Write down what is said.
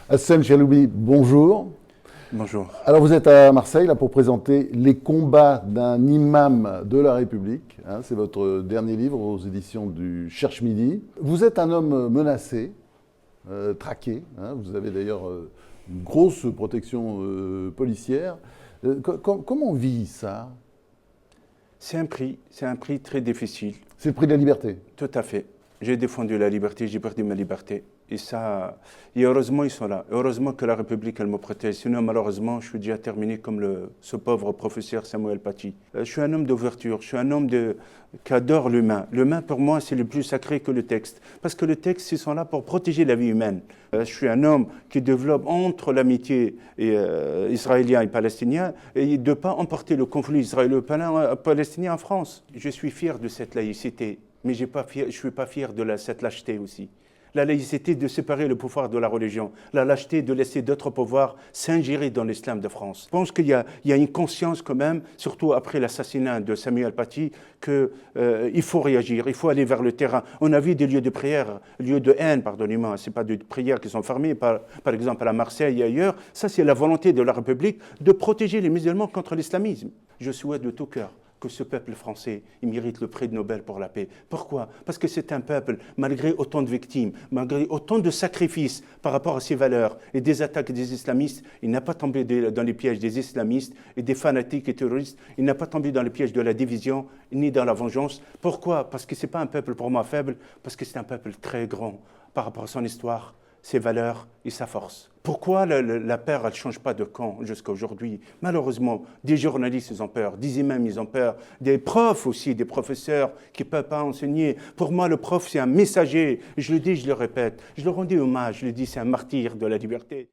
Hassem Chaloubi, bonjour. Bonjour. Alors vous êtes à Marseille là, pour présenter Les combats d'un imam de la République. C'est votre dernier livre aux éditions du Cherche Midi. Vous êtes un homme menacé, traqué. Vous avez d'ailleurs une grosse protection policière. Comment on vit ça? C'est un prix très difficile. C'est le prix de la liberté. Tout à fait. J'ai défendu la liberté, j'ai perdu ma liberté. Et ça, et heureusement, ils sont là. Heureusement que la République, elle me protège. Sinon, malheureusement, je suis déjà terminé comme ce pauvre professeur Samuel Paty. Je suis un homme d'ouverture, je suis un homme qui adore l'humain. L'humain, pour moi, c'est le plus sacré que le texte. Parce que le texte, ils sont là pour protéger la vie humaine. Je suis un homme qui développe entre l'amitié israélien et palestinien et de ne pas emporter le conflit israélo-palestinien en France. Je suis fier de cette laïcité, mais je ne suis pas fier de cette lâcheté aussi. La laïcité de séparer le pouvoir de la religion, la lâcheté de laisser d'autres pouvoirs s'ingérer dans l'islam de France. Je pense qu'il y a une conscience quand même, surtout après l'assassinat de Samuel Paty, qu'il faut réagir, il faut aller vers le terrain. On a vu des lieux de prière, lieux de haine, pardonnez-moi, ce n'est pas de prières qui sont fermés, par exemple à Marseille et ailleurs. Ça, c'est la volonté de la République de protéger les musulmans contre l'islamisme. Je souhaite de tout cœur que ce peuple français, il mérite le prix de Nobel pour la paix. Pourquoi? Parce que c'est un peuple, malgré autant de victimes, malgré autant de sacrifices par rapport à ses valeurs et des attaques des islamistes, il n'a pas tombé dans les pièges des islamistes et des fanatiques et terroristes, il n'a pas tombé dans les pièges de la division ni dans la vengeance. Pourquoi? Parce que ce n'est pas un peuple pour moi faible, parce que c'est un peuple très grand par rapport à son histoire, ses valeurs et sa force. Pourquoi la peur, elle ne change pas de camp jusqu'à aujourd'hui? Malheureusement, des journalistes, ils ont peur, des imams, ils ont peur, des profs aussi, des professeurs qui ne peuvent pas enseigner. Pour moi, le prof, c'est un messager. Je le dis, je le répète. Je le rendis hommage, je le dis, c'est un martyr de la liberté.